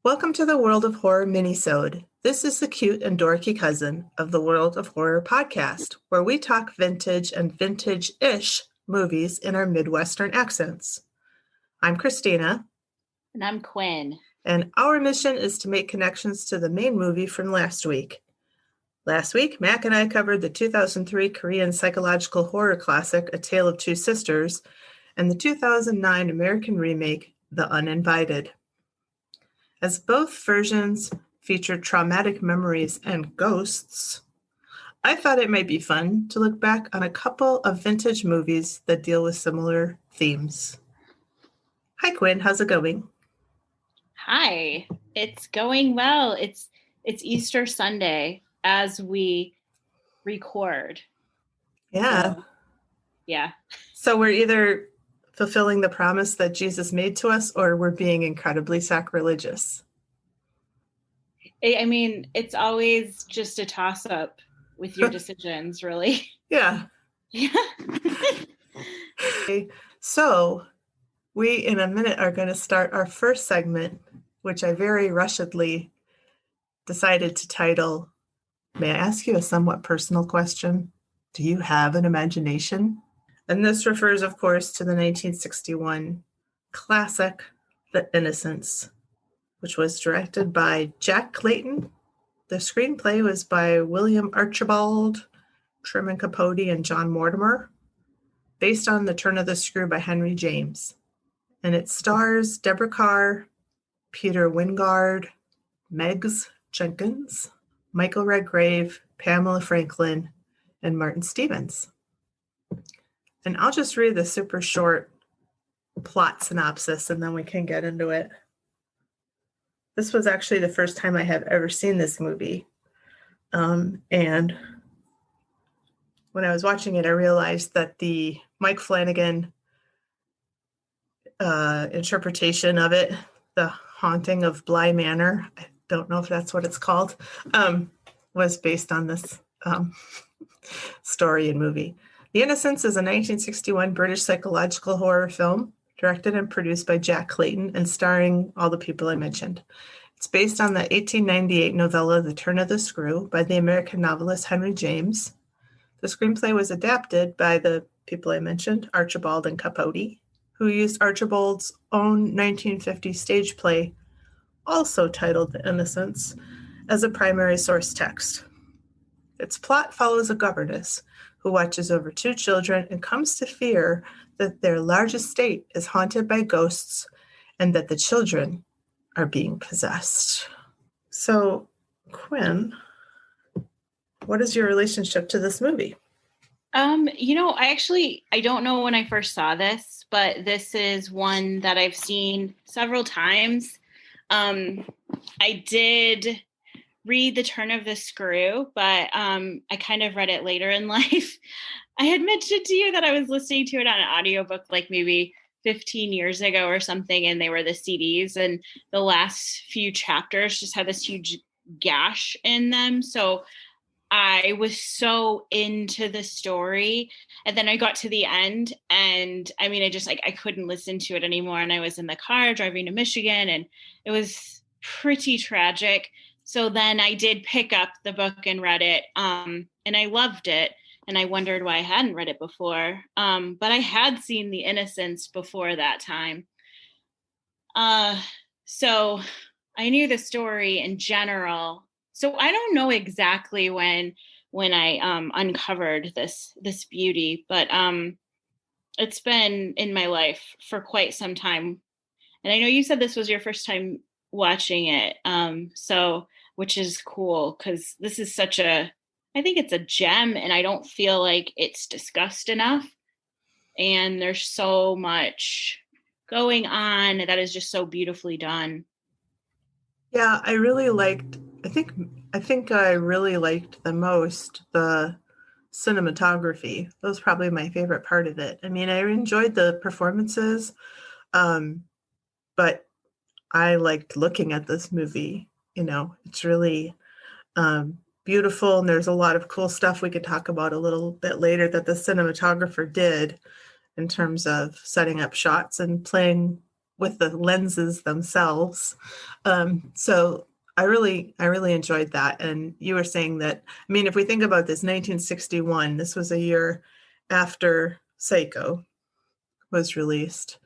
Welcome to the World of Horror Minisode. This is the cute and dorky cousin of the World of Horror podcast, where we talk vintage and vintage-ish movies in our Midwestern accents. I'm Christina. And I'm Quinn. And our mission is to make connections to the main movie from last week. Last week, Mac and I covered the 2003 Korean psychological horror classic, A Tale of Two Sisters, and the 2009 American remake, The Uninvited. As both versions featured traumatic memories and ghosts, I thought it might be fun to look back on a couple of vintage movies that deal with similar themes. Hi, Quinn. How's it going? Hi. It's going well. It's Easter Sunday as we record. Yeah. Yeah. So we're either fulfilling the promise that Jesus made to us, or we're being incredibly sacrilegious. I mean, it's always just a toss-up with your decisions, really. Yeah. Yeah. Okay. So we, in a minute, are going to start our first segment, which I very rushedly decided to title, May I ask you a somewhat personal question? Do you have an imagination? And this refers, of course, to the 1961 classic, The Innocents, which was directed by Jack Clayton. The screenplay was by William Archibald, Truman Capote, and John Mortimer, based on The Turn of the Screw by Henry James. And it stars Deborah Kerr, Peter Wyngarde, Meggs Jenkins, Michael Redgrave, Pamela Franklin, and Martin Stevens. And I'll just read the super short plot synopsis and then we can get into it. This was actually the first time I have ever seen this movie. And when I was watching it, I realized that the Mike Flanagan interpretation of it, The Haunting of Bly Manor, I don't know if that's what it's called, was based on this story and movie. The Innocents is a 1961 British psychological horror film directed and produced by Jack Clayton and starring all the people I mentioned. It's based on the 1898 novella The Turn of the Screw by the American novelist Henry James. The screenplay was adapted by the people I mentioned, Archibald and Capote, who used Archibald's own 1950 stage play, also titled The Innocents, as a primary source text. Its plot follows a governess who watches over two children and comes to fear that their large estate is haunted by ghosts and that the children are being possessed. So, Quinn, what is your relationship to this movie? I don't know when I first saw this, but this is one that I've seen several times. I did read The Turn of the Screw, but I kind of read it later in life. I had mentioned to you that I was listening to it on an audiobook like maybe 15 years ago or something, and they were the CDs, and the last few chapters just had this huge gash in them. So I was so into the story, and then I got to the end, and I mean, I couldn't listen to it anymore, and I was in the car driving to Michigan, and it was pretty tragic. So then I did pick up the book and read it, and I loved it, and I wondered why I hadn't read it before, but I had seen The Innocents before that time. So I knew the story in general. So I don't know exactly when I uncovered this beauty, but it's been in my life for quite some time. And I know you said this was your first time watching it, so which is cool because this is I think it's a gem, and I don't feel like it's discussed enough. And there's so much going on that is just so beautifully done. Yeah, I think I really liked the most the cinematography. That was probably my favorite part of it. I mean, I enjoyed the performances, but I liked looking at this movie. It's really beautiful, and there's a lot of cool stuff we could talk about a little bit later that the cinematographer did in terms of setting up shots and playing with the lenses themselves. So I really enjoyed that. And you were saying that, I mean, if we think about this, 1961, this was a year after Psycho was released.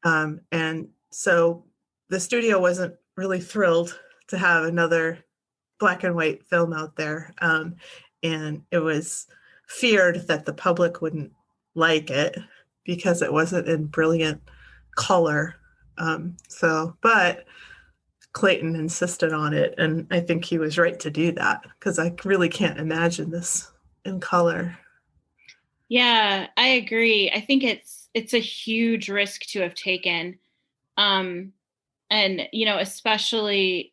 And so the studio wasn't really thrilled to have another black and white film out there. And it was feared that the public wouldn't like it because it wasn't in brilliant color. But Clayton insisted on it, and I think he was right to do that because I really can't imagine this in color. Yeah, I agree. I think it's a huge risk to have taken. Um, and especially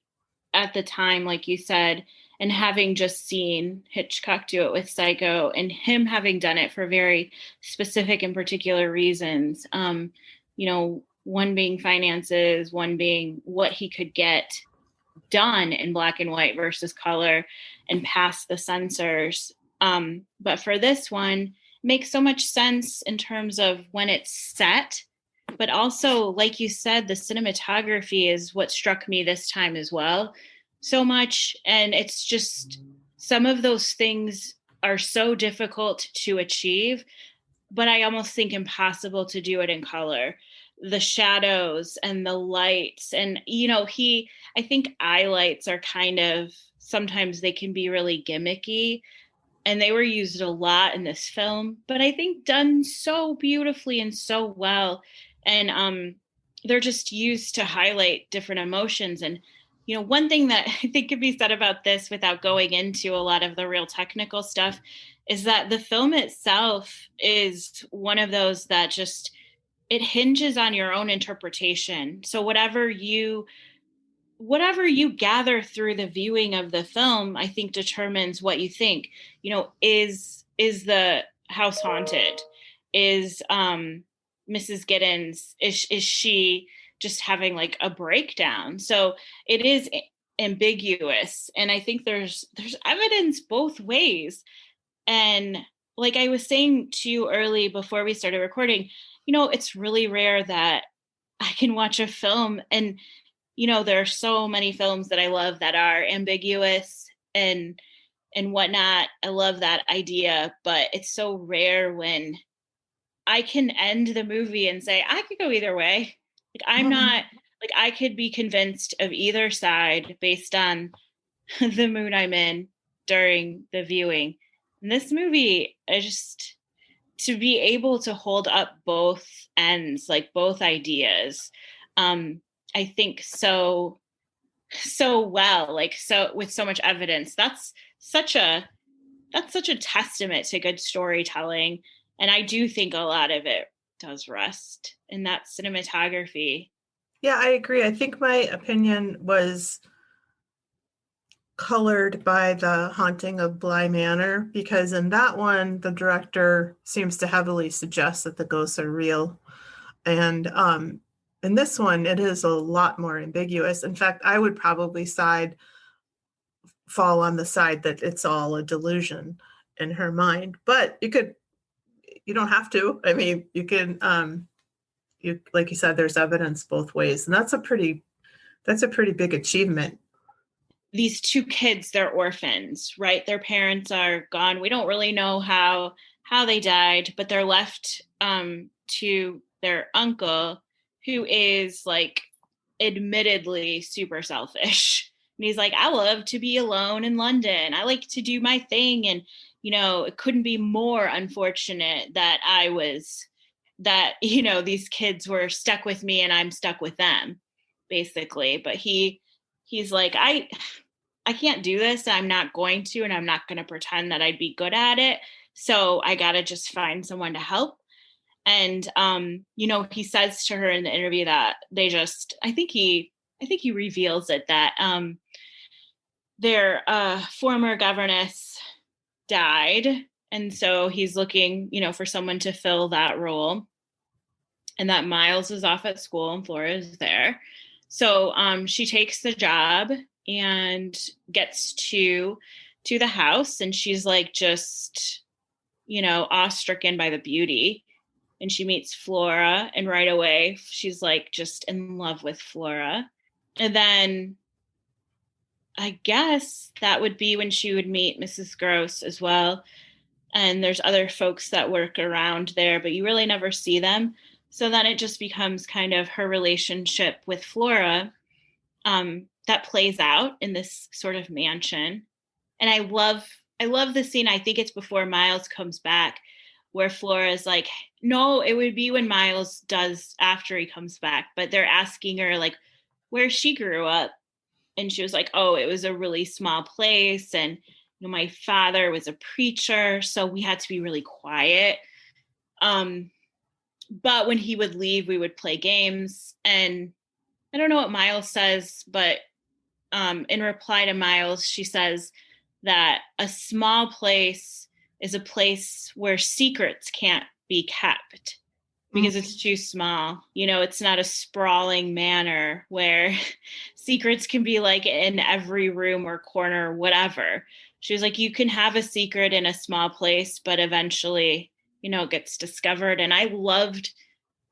at the time, like you said, and having just seen Hitchcock do it with Psycho and him having done it for very specific and particular reasons. One being finances, one being what he could get done in black and white versus color and pass the censors. But for this one, it makes so much sense in terms of when it's set, but also, like you said, the cinematography is what struck me this time as well so much. And it's just some of those things are so difficult to achieve, but I almost think impossible to do it in color. The shadows and the lights, and I think eye lights are kind of, sometimes they can be really gimmicky, and they were used a lot in this film, but I think done so beautifully and so well. And they're just used to highlight different emotions. And one thing that I think could be said about this without going into a lot of the real technical stuff is that the film itself is one of those that just, it hinges on your own interpretation. So whatever you gather through the viewing of the film, I think determines what you think. Is the house haunted? Is Mrs. Giddens, is she just having like a breakdown? So it is ambiguous, and I think there's evidence both ways. And like I was saying to you early before we started recording, it's really rare that I can watch a film and there are so many films that I love that are ambiguous and whatnot. I love that idea, but it's so rare when I can end the movie and say, I could go either way. Like, I'm not, like, I could be convinced of either side based on the mood I'm in during the viewing. And this movie, to be able to hold up both ends, like both ideas, I think so well, like, so with so much evidence. Such a that's such a testament to good storytelling. And I do think a lot of it does rest in that cinematography. Yeah, I agree. I think my opinion was colored by The Haunting of Bly Manor, because in that one, the director seems to heavily suggest that the ghosts are real. And in this one, it is a lot more ambiguous. In fact, I would probably fall on the side that it's all a delusion in her mind. But you don't have to. I mean, you can, like you said, there's evidence both ways, and that's a pretty big achievement. These two kids, they're orphans, right? Their parents are gone. We don't really know how they died, but they're left to their uncle, who is like admittedly super selfish. And he's like, I love to be alone in London. I like to do my thing. And, it couldn't be more unfortunate that these kids were stuck with me and I'm stuck with them, basically. But he's like, I can't do this. I'm not going to, and I'm not going to pretend that I'd be good at it. So I got to just find someone to help. And, he says to her in the interview that I think he reveals it, that their former governess died. And so he's looking, for someone to fill that role. And that Miles is off at school and Flora is there. So she takes the job and gets to the house, and she's like just awestricken by the beauty. and she meets Flora, and right away she's like just in love with Flora. And then I guess that would be when she would meet Mrs. Gross as well. And there's other folks that work around there, but you really never see them. So then it just becomes kind of her relationship with Flora, that plays out in this sort of mansion. And I love the scene. I think it's before Miles comes back, where Flora's like, no, it would be when Miles does after he comes back, but they're asking her like where she grew up, and she was like, oh, it was a really small place, and my father was a preacher, so we had to be really quiet. But when he would leave, we would play games. And I don't know what Miles says, but in reply to Miles, she says that a small place is a place where secrets can't be kept because it's too small. It's not a sprawling manor where secrets can be like in every room or corner, whatever. She was like, you can have a secret in a small place, but eventually, it gets discovered. And I loved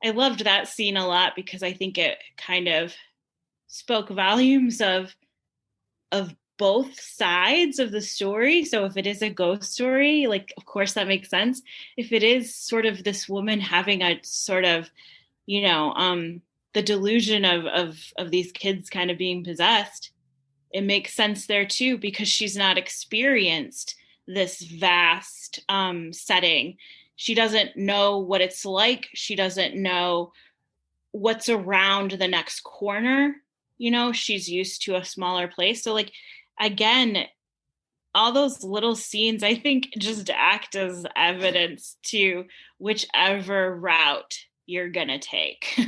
that scene a lot because I think it kind of spoke volumes of both sides of the story. So if it is a ghost story, like, of course that makes sense. If it is sort of this woman having a sort of, the delusion of these kids kind of being possessed, it makes sense there too, because she's not experienced this vast setting. She doesn't know what it's like. She doesn't know what's around the next corner. She's used to a smaller place. So like, again, all those little scenes, I think, just act as evidence to whichever route you're going to take.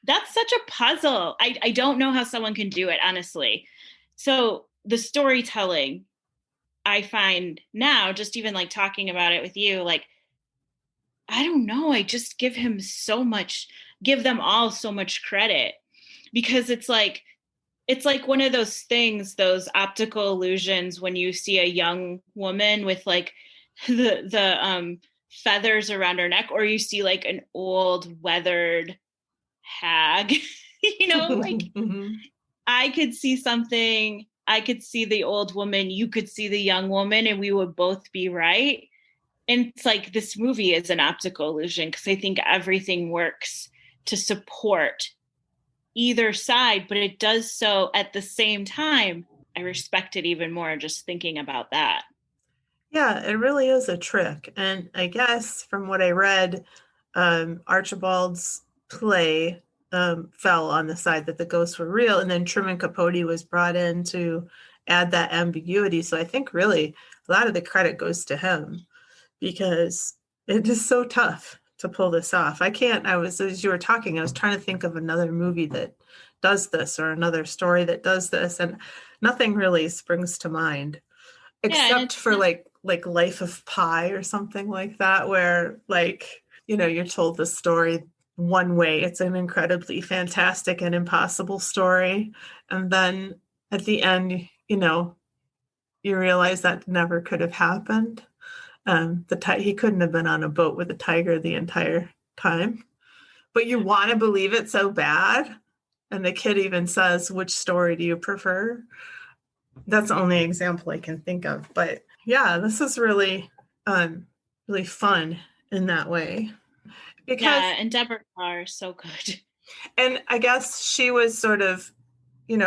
That's such a puzzle. I don't know how someone can do it, honestly. So the storytelling, I find now, just even like talking about it with you, like, I don't know. I just give them all so much credit, because it's like one of those things, those optical illusions, when you see a young woman with like the feathers around her neck, or you see like an old weathered hag, like I could see something, I could see the old woman, you could see the young woman, and we would both be right. And it's like, this movie is an optical illusion, because I think everything works to support either side, but it does so at the same time. I respect it even more just thinking about that. Yeah, it really is a trick. And I guess from what I read, Archibald's play fell on the side that the ghosts were real, and then Truman Capote was brought in to add that ambiguity. So I think really a lot of the credit goes to him, because it is so tough to pull this off. As you were talking, I was trying to think of another movie that does this, or another story that does this, and nothing really springs to mind, except for like Life of Pi or something like that, where like, you're told the story one way. It's an incredibly fantastic and impossible story. And then at the end, you realize that never could have happened. He couldn't have been on a boat with a tiger the entire time, but you want to believe it so bad. And the kid even says, which story do you prefer? That's the only example I can think of. But yeah, this is really, really fun in that way. Because, yeah, and Deborah Carr is so good. And I guess she was sort of,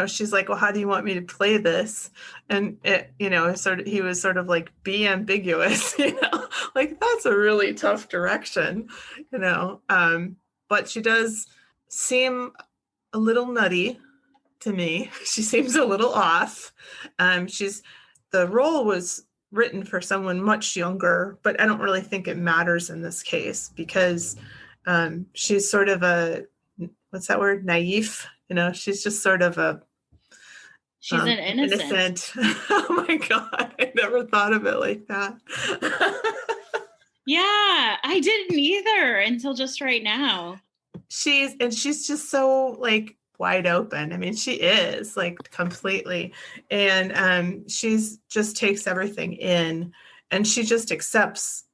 she's like, well, how do you want me to play this? And he was sort of like, be ambiguous, like that's a really tough direction, but she does seem a little nutty to me. She seems a little off. The role was written for someone much younger, but I don't really think it matters in this case, because she's sort of what's that word? Naive. She's just sort of she's an innocent. Oh my God. I never thought of it like that. Yeah, I didn't either until just right now. She's just so like wide open. I mean, she is like completely. And she's just takes everything in, and she just accepts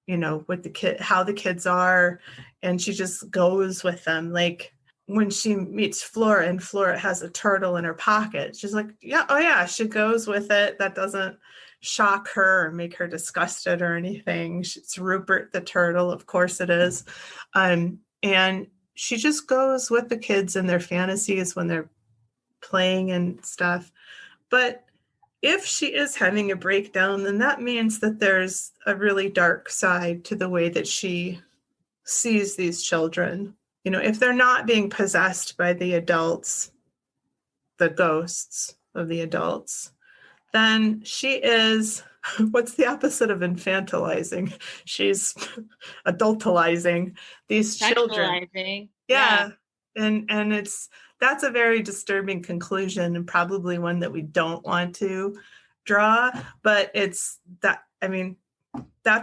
with the kid, how the kids are, and she just goes with them. Like when she meets Flora and Flora has a turtle in her pocket, she's like, yeah, oh yeah, she goes with it. That doesn't shock her or make her disgusted or anything. It's Rupert the turtle, of course it is. And she just goes with the kids and their fantasies when they're playing and stuff. But if she is having a breakdown, then that means that there's a really dark side to the way that she sees these children. If they're not being possessed by the adults, the ghosts of the adults, then she is, what's the opposite of infantilizing? She's adultalizing these children. Sexualizing. Yeah. And that's a very disturbing conclusion, and probably one that we don't want to draw, but that's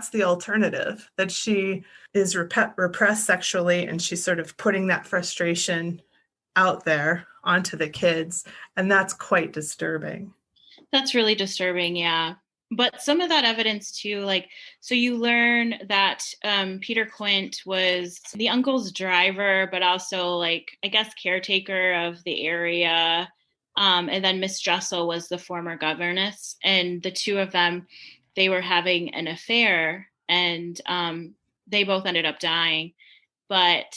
the alternative, that she is repressed sexually, and she's sort of putting that frustration out there onto the kids, and that's quite disturbing. That's really disturbing, yeah. But some of that evidence too, so you learn that Peter Quint was the uncle's driver, but also I guess caretaker of the area. And then Miss Jessel was the former governess, and the two of them, they were having an affair, and they both ended up dying. But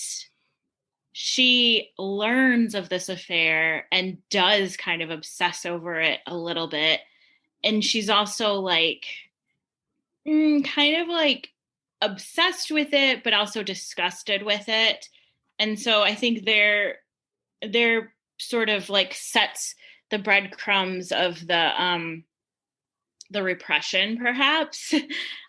she learns of this affair and does kind of obsess over it a little bit. And she's also kind of obsessed with it, but also disgusted with it. And so I think they're sort of sets the breadcrumbs of the repression, perhaps.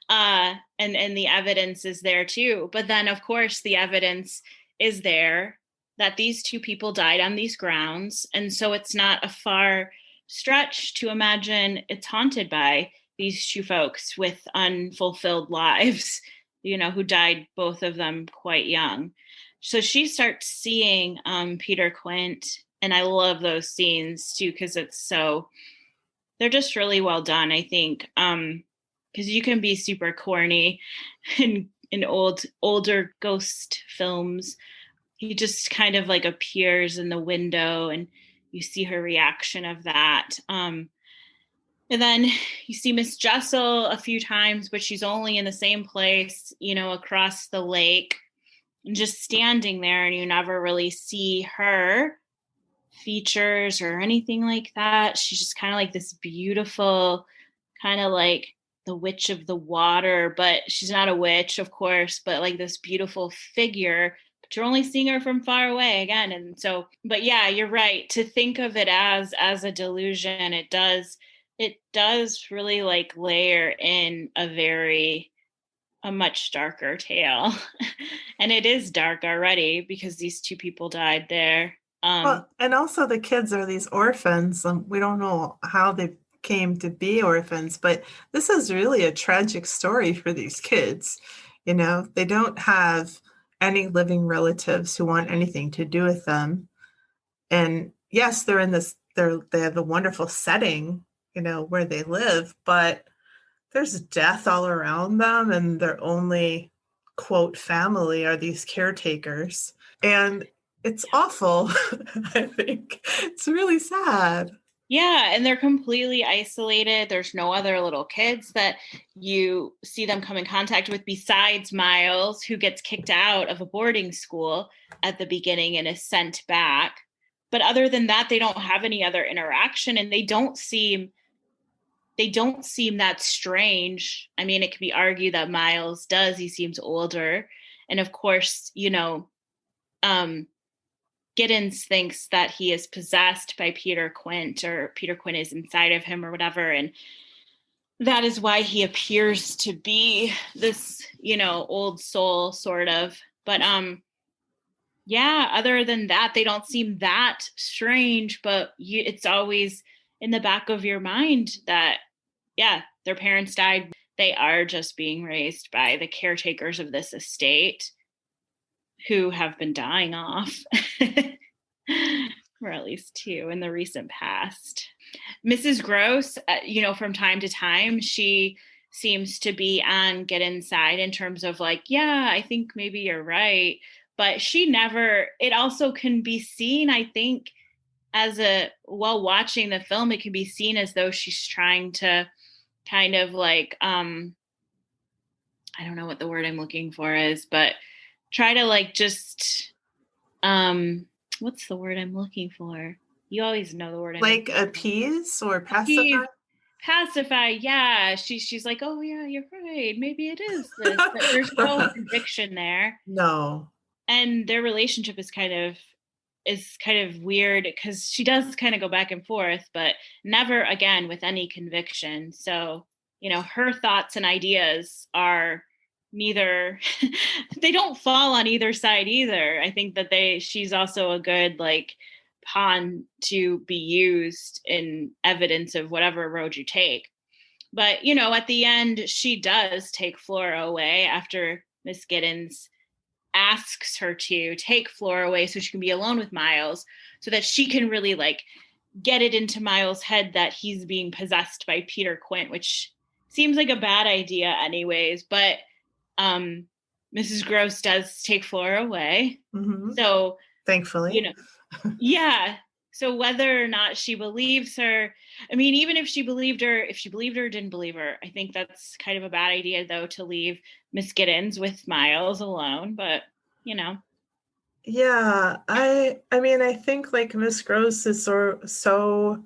And the evidence is there too. But then of course the evidence is there that these two people died on these grounds. And so it's not a far stretch to imagine it's haunted by these two folks with unfulfilled lives, who died, both of them quite young. So she starts seeing Peter Quint, and I love those scenes too, because they're just really well done, I think, because you can be super corny in older ghost films. He just kind of appears in the window, and you see her reaction of that. And then you see Miss Jessel a few times, but she's only in the same place, across the lake, and just standing there, and you never really see her features or anything like that. She's just kind of this beautiful, kind of the witch of the water, but she's not a witch, of course, but this beautiful figure. But you're only seeing her from far away again. And so, but yeah, you're right. To think of it as a delusion, it does really layer in a much darker tale. And it is dark already because these two people died there. Well, and also the kids are these orphans. We don't know how they came to be orphans, but this is really a tragic story for these kids. They don't have any living relatives who want anything to do with them. And yes, they have a wonderful setting, where they live, but there's death all around them, and their only quote family are these caretakers. And it's awful. I think it's really sad. Yeah, and they're completely isolated. There's no other little kids that you see them come in contact with besides Miles, who gets kicked out of a boarding school at the beginning and is sent back. But other than that, they don't have any other interaction, and they don't seem that strange. I mean, it could be argued that Miles does. He seems older. And of course, Giddens thinks that he is possessed by Peter Quint, or Peter Quint is inside of him or whatever. And that is why he appears to be this, old soul sort of. But yeah, other than that, they don't seem that strange, but it's always in the back of your mind that, yeah, their parents died. They are just being raised by the caretakers of this estate who have been dying off. Or at least two in the recent past. Mrs. Gross, from time to time, she seems to be on Get Inside in terms of like, yeah, I think maybe you're right. But she never, it also can be seen, I think, while watching the film, it can be seen as though she's trying to kind of like, I don't know what the word I'm looking for is, but try to like just, what's the word I'm looking for? You always know the word I'm Like looking for. appease or pacify? Appease, pacify, yeah. She's like, oh yeah, you're right. Maybe it is this. But there's no conviction there. No. And their relationship is kind of weird because she does kind of go back and forth, but never again with any conviction. So, her thoughts and ideas are neither they don't fall on either side either. I think that she's also a good like pawn to be used in evidence of whatever road you take. But at the end she does take Flora away after Miss Giddens asks her to take Flora away so she can be alone with Miles, so that she can really like get it into Miles' head that he's being possessed by Peter Quint, which seems like a bad idea anyways. But Mrs. Gross does take Flora away. Mm-hmm. So thankfully, yeah. So whether or not she believes her, I mean, even if she believed her or didn't believe her, I think that's kind of a bad idea though, to leave Miss Giddens with Miles alone. But yeah, I mean, I think like Miss Gross is so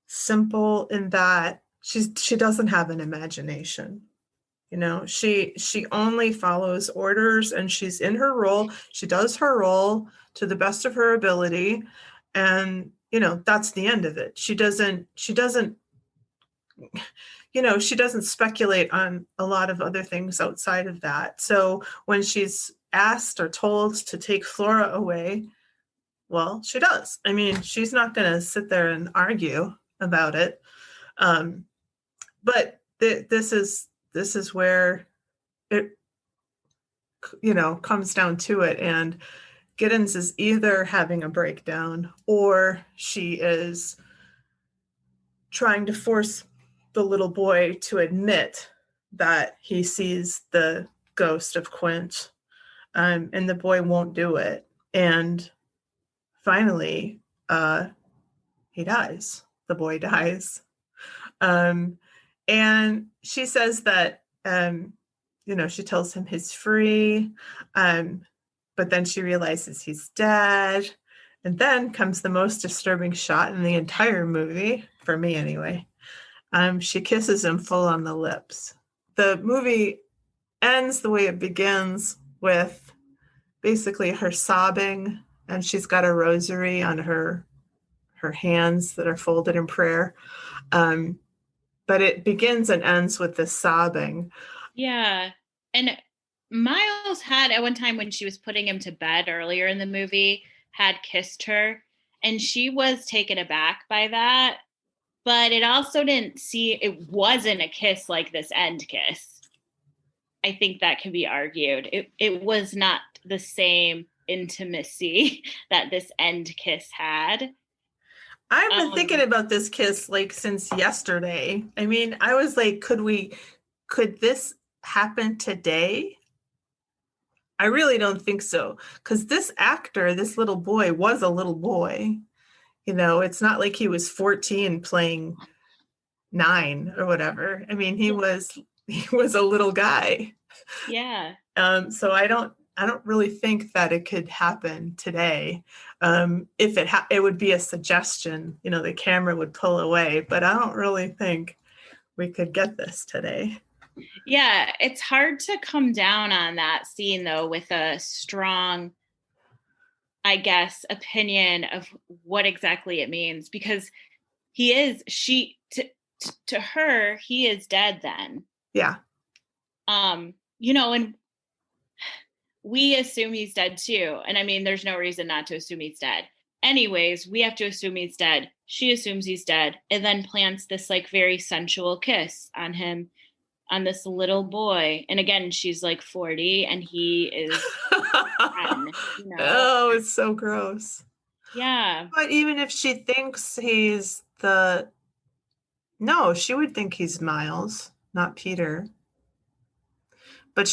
simple in that she doesn't have an imagination. She only follows orders, and she's in her role. She does her role to the best of her ability, and that's the end of it. She doesn't speculate on a lot of other things outside of that. So when she's asked or told to take Flora away, well, she does. I mean, she's not going to sit there and argue about it. But this is where it comes down to it, and Giddens is either having a breakdown or she is trying to force the little boy to admit that he sees the ghost of Quint, and the boy won't do it, and finally he dies. The boy dies. And she says that she tells him he's free, but then she realizes he's dead. And then comes the most disturbing shot in the entire movie, for me anyway. She kisses him full on the lips. The movie ends the way it begins, with basically her sobbing, and she's got a rosary on her hands that are folded in prayer. But it begins and ends with this sobbing. Yeah. And Miles had, at one time when she was putting him to bed earlier in the movie, had kissed her, and she was taken aback by that. But it also it wasn't a kiss like this end kiss. I think that can be argued. It was not the same intimacy that this end kiss had. I've been thinking about this kiss like since yesterday. I mean, I was like, could this happen today? I really don't think so, because this actor, this little boy, was a little boy. It's not like he was 14 playing 9 or whatever. I mean, he was a little guy. Yeah. So I don't really think that it could happen today. If it would be a suggestion, the camera would pull away, but I don't really think we could get this today. Yeah, it's hard to come down on that scene though with a strong, I guess, opinion of what exactly it means, because to her, he is dead then. Yeah. And we assume he's dead too. And I mean, there's no reason not to assume he's dead. Anyways, we have to assume he's dead. She assumes he's dead and then plants this like very sensual kiss on him, on this little boy. And again, she's like 40 and he is 10, Oh, it's so gross. Yeah. But even if she thinks he's the No, she would think he's Miles, not Peter. But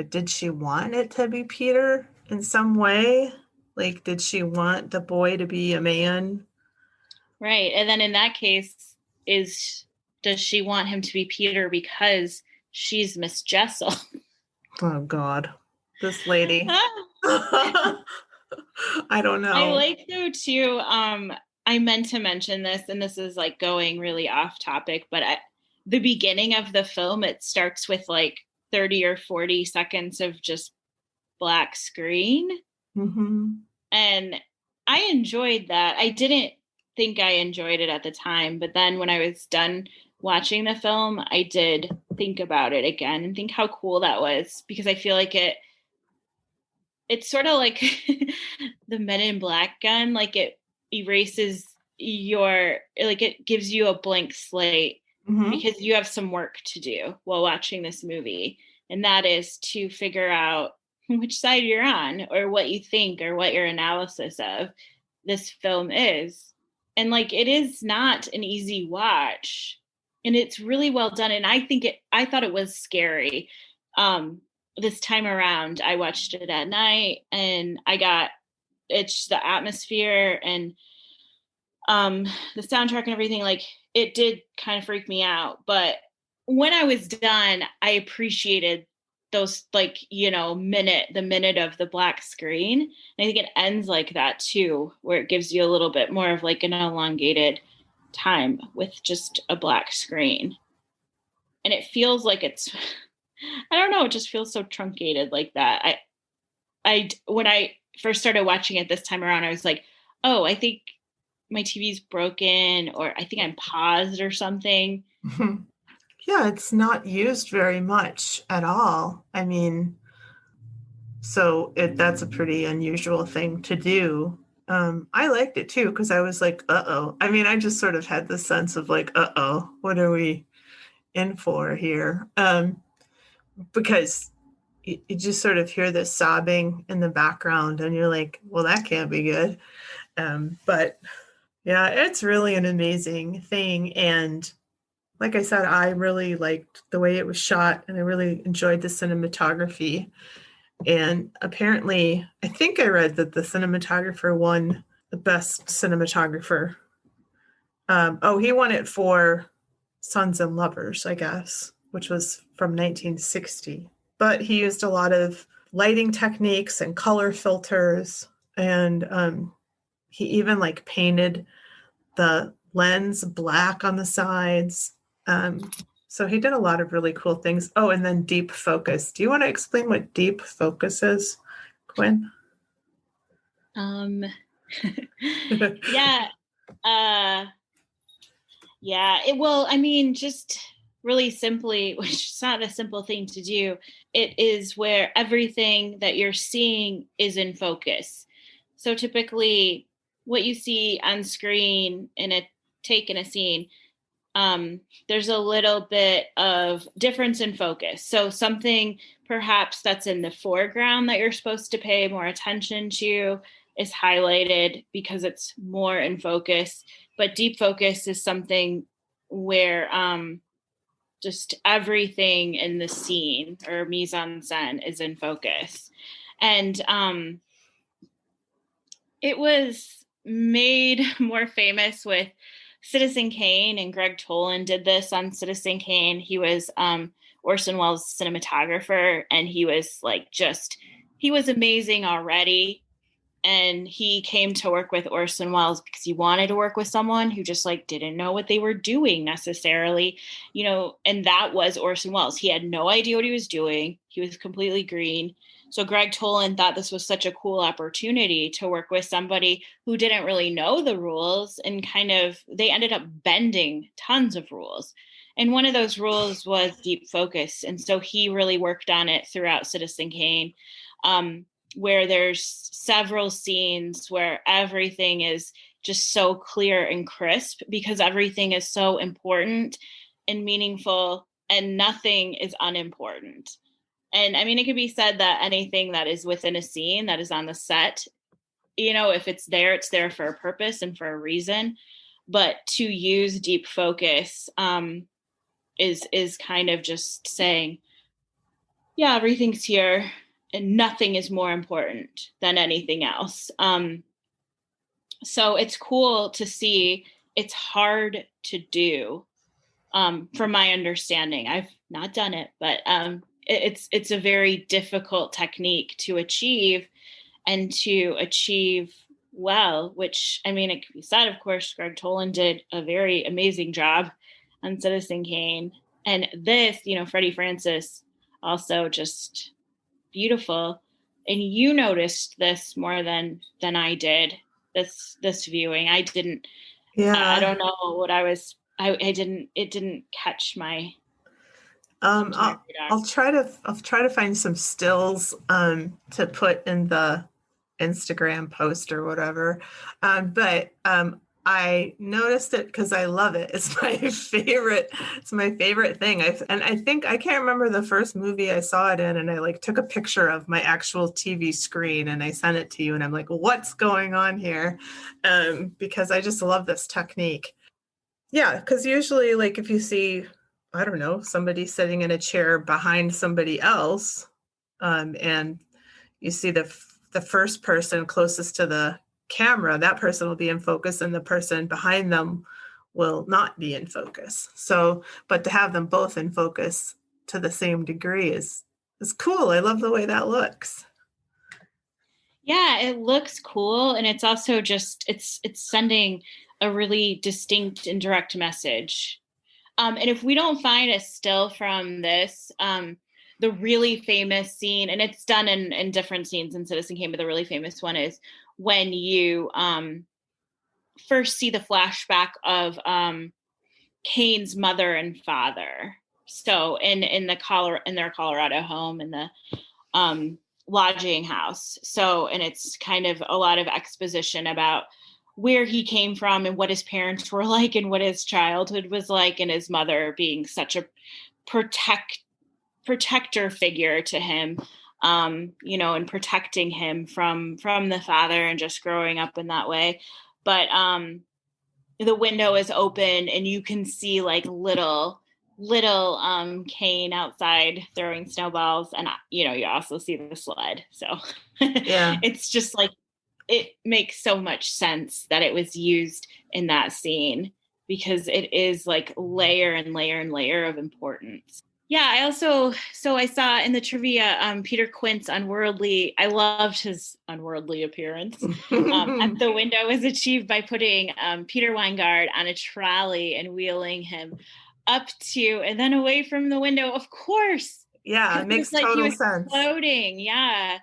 did she want it to be Peter in some way? Like, did she want the boy to be a man? Right. And then in that case, is does she want him to be Peter because she's Miss Jessel? Oh God, this lady. I don't I know. like though too. I meant to mention this, and this is like going really off topic, but the beginning of the film, it starts with like 30 or 40 seconds of just black screen. Mm-hmm. And I enjoyed that. I didn't think I enjoyed it at the time, but then when I was done watching the film, I did think about it again and think how cool that was, because I feel like it's sort of like the Men in Black gun, like it erases your, like it gives you a blank slate Mm-hmm. because you have some work to do while watching this movie, and that is to figure out which side you're on or what you think or what your analysis of this film is. And like it is not an easy watch, and it's really well done, and I thought it was scary. This time around I watched it at night, and it's the atmosphere and the soundtrack and everything, like it did kind of freak me out, but when I was done I appreciated those, like, the minute of the black screen. And I think it ends like that too, where it gives you a little bit more of like an elongated time with just a black screen, and it feels like it's I don't know, it just feels so truncated like that. I when I first started watching it this time around, I was like, oh, I think my TV's broken, or I think I'm paused or something. Yeah, it's not used very much at all. I mean, so that's a pretty unusual thing to do. I liked it too because I was like, uh-oh. I mean, I just sort of had the sense of like, uh-oh, what are we in for here? Because you just sort of hear this sobbing in the background and you're like, well, that can't be good. But yeah, it's really an amazing thing. And like I said, I really liked the way it was shot and I really enjoyed the cinematography. And apparently, I think I read that the cinematographer won the best cinematographer. He won it for Sons and Lovers, I guess, which was from 1960. But he used a lot of lighting techniques and color filters, and he even like painted the lens black on the sides. So he did a lot of really cool things. Oh, and then deep focus. Do you want to explain what deep focus is, Quinn? Um, yeah, uh, yeah. It will. I mean, just really simply, which is not a simple thing to do. It is where everything that you're seeing is in focus. So typically, what you see on screen in a scene, there's a little bit of difference in focus. So something perhaps that's in the foreground that you're supposed to pay more attention to is highlighted because it's more in focus. But deep focus is something where just everything in the scene or mise en scène is in focus. And it was made more famous with Citizen Kane, and Greg Toland did this on Citizen Kane. He was Orson Welles' cinematographer, and he was he was amazing already. And he came to work with Orson Welles because he wanted to work with someone who just like didn't know what they were doing necessarily, and that was Orson Welles. He had no idea what he was doing. He was completely green. So Greg Toland thought this was such a cool opportunity to work with somebody who didn't really know the rules, and they ended up bending tons of rules. And one of those rules was deep focus. And so he really worked on it throughout Citizen Kane. Where there's several scenes where everything is just so clear and crisp because everything is so important and meaningful and nothing is unimportant. And I mean, it could be said that anything that is within a scene that is on the set, if it's there for a purpose and for a reason. but to use deep focus is kind of just saying, yeah, everything's here and nothing is more important than anything else. So it's cool to see. It's hard to do, from my understanding. I've not done it, but it's a very difficult technique to achieve, and to achieve well, which, I mean, it can be said, of course, Greg Toland did a very amazing job on Citizen Kane. And this, Freddie Francis, also just beautiful. And you noticed this more than I did, this viewing. I didn't. I Yeah. don't know what I was. I didn't. It didn't catch my I'll try to find some stills to put in the Instagram post or whatever. But I noticed it because I love it. It's my favorite. It's my favorite thing. I think I can't remember the first movie I saw it in, and I like took a picture of my actual TV screen and I sent it to you, and I'm like, what's going on here? Because I just love this technique. Yeah, because usually, like, if you see, I don't know, somebody sitting in a chair behind somebody else, and you see the first person closest to the camera, that person will be in focus, and the person behind them will not be in focus. So, but to have them both in focus to the same degree is cool. I love the way that looks. Yeah, it looks cool, and it's also just it's sending a really distinct and direct message. And if we don't find a still from this, the really famous scene, and it's done in different scenes in Citizen Kane, but the really famous one is when you first see the flashback of Kane's mother and father. So in their Colorado home, in the lodging house. So, and it's kind of a lot of exposition about where he came from and what his parents were like and what his childhood was like, and his mother being such a protector figure to him, and protecting him from the father, and just growing up in that way. But the window is open and you can see like little Kane outside throwing snowballs, and you also see the sled. So Yeah. it's just like, it makes so much sense that it was used in that scene, because it is like layer and layer and layer of importance. Yeah, I saw in the trivia, Peter Quint's unworldly. I loved his unworldly appearance. At the window was achieved by putting Peter Weingard on a trolley and wheeling him up to and then away from the window. Of course, Yeah, it it makes was like he total was sense. floating. Yeah,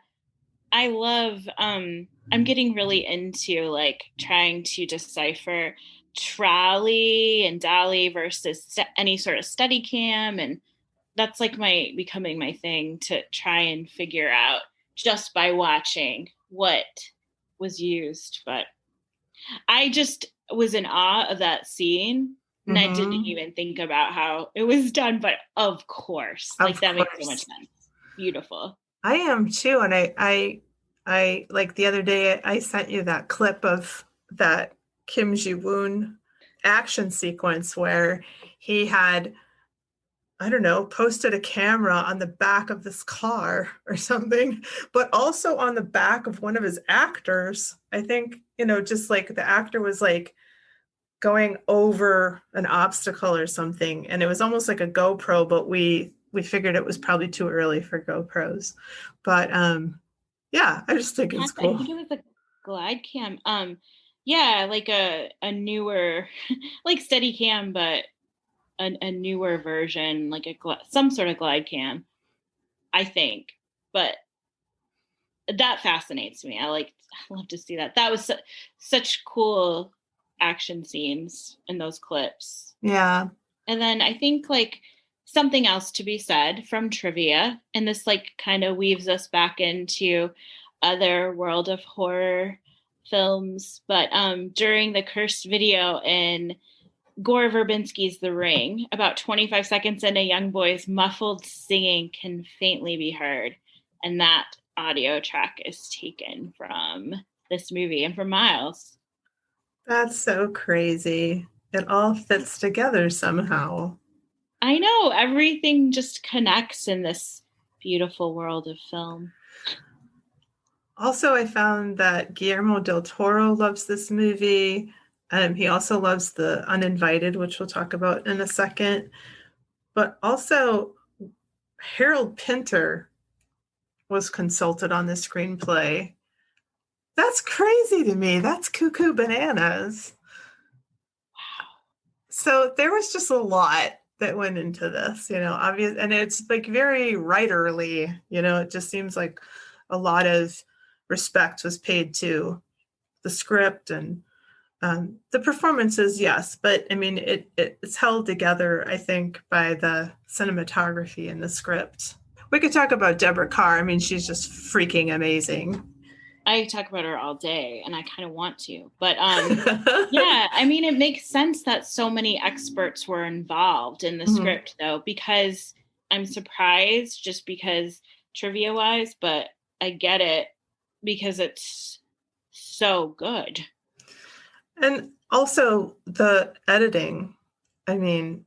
I love. I'm getting really into like trying to decipher trolley and dolly versus any sort of steady cam, and that's like becoming my thing, to try and figure out just by watching what was used. But I just was in awe of that scene, and I didn't Mm-hmm. even think about how it was done, but of course, like, Of that makes so much course. sense. Beautiful. I am too. And I like the other day I sent you that clip of that Jee Woon action sequence where he had, I don't know, posted a camera on the back of this car or something, but also on the back of one of his actors. I think, just like the actor was like going over an obstacle or something, and it was almost like a GoPro, but we figured it was probably too early for GoPros. But yeah, I just think it's Yes, I cool. think it was a glide cam. Yeah, like a newer, like steady cam, but a newer version, like some sort of glide cam, I think. But that fascinates me. I love to see that. That was such cool action scenes in those clips. Yeah. And then I think like something else to be said from trivia, and this like kind of weaves us back into other World of Horror films, but during the cursed video in Gore Verbinski's The Ring, about 25 seconds in, a young boy's muffled singing can faintly be heard. And that audio track is taken from this movie and from Miles. That's so crazy. It all fits together somehow. I know everything just connects in this beautiful world of film. Also, I found that Guillermo del Toro loves this movie. He also loves The Uninvited, which we'll talk about in a second. But also, Harold Pinter was consulted on the screenplay. That's crazy to me. That's cuckoo bananas. So there was just a lot that went into this, obvious, and it's like very writerly, it just seems like a lot of respect was paid to the script and the performances, yes, but I mean, it's held together, I think, by the cinematography and the script. We could talk about Deborah Carr. I mean, she's just freaking amazing. I talk about her all day and I kind of want to, but yeah, I mean, it makes sense that so many experts were involved in the script though, because I'm surprised just because trivia wise, but I get it because it's so good. And also the editing, I mean,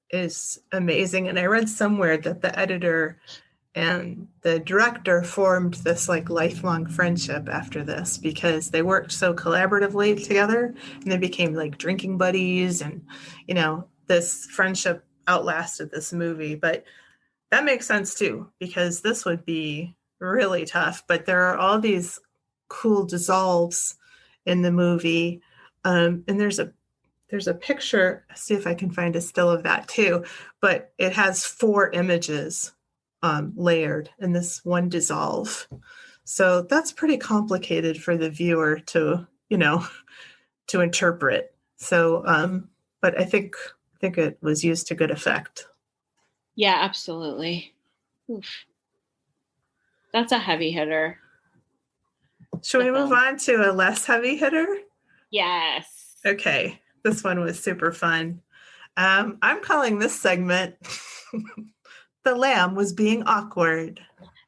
is amazing. And I read somewhere that the editor and the director formed this like lifelong friendship after this because they worked so collaboratively together and they became like drinking buddies. And, this friendship outlasted this movie. But that makes sense too, because this would be really tough. But there are all these cool dissolves in the movie. And there's a picture, see if I can find a still of that too, but it has 4 images layered in this one dissolve. So that's pretty complicated for the viewer to, to interpret. So, but I think it was used to good effect. Yeah, absolutely. Oof. That's a heavy hitter. Should we move on to a less heavy hitter? Yes. Okay, this one was super fun. I'm calling this segment The Lamb Was Being Awkward.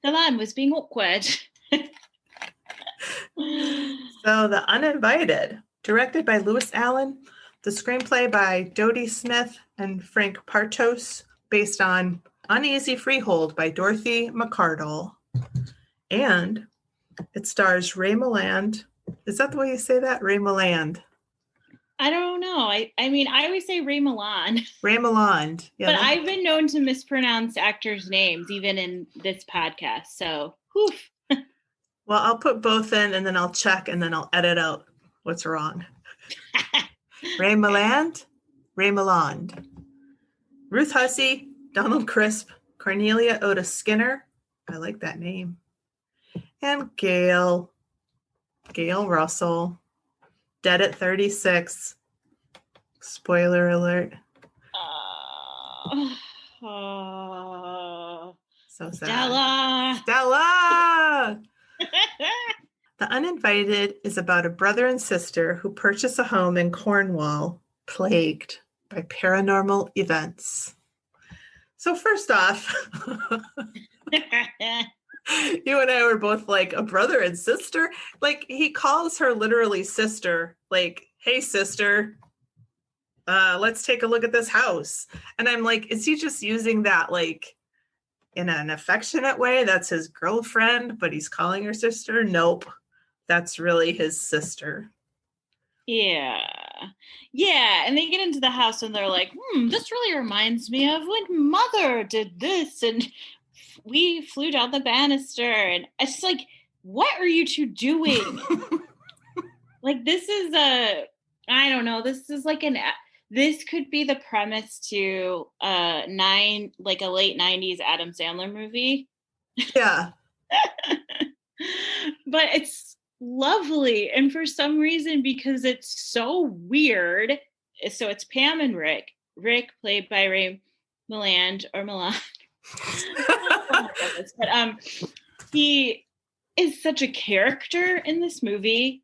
The lamb was being awkward. So, The Uninvited, directed by Lewis Allen, the screenplay by Dodie Smith and Frank Partos, based on Uneasy Freehold by Dorothy McCardle. And it stars Ray Milland. Is that the way you say that? Ray Milland. I don't know. I mean, I always say Ray Milland. Ray Milland. Yeah, but I've been known to mispronounce actors' names, even in this podcast. So, woof. Well, I'll put both in and then I'll check and then I'll edit out what's wrong. Ray Milland, Ray Milland. Ruth Hussey, Donald Crisp, Cornelia Otis Skinner. I like that name. And Gail Russell. Dead at 36. Spoiler alert. So sad. Stella! The Uninvited is about a brother and sister who purchase a home in Cornwall plagued by paranormal events. So first off, you and I were both like a brother and sister. Like he calls her literally sister, like, hey sister, let's take a look at this house. And I'm like, is he just using that like in an affectionate way? That's his girlfriend, but he's calling her sister? Nope. That's really his sister. Yeah. And they get into the house and they're like, this really reminds me of when Mother did this and we flew down the banister. And it's just like, what are you two doing? Like, this is I don't know. This is like this could be the premise to a late 90s Adam Sandler movie. Yeah. But it's lovely. And for some reason, because it's so weird, so it's Pam and Rick. Rick, played by Ray Milland or Milan. But he is such a character in this movie.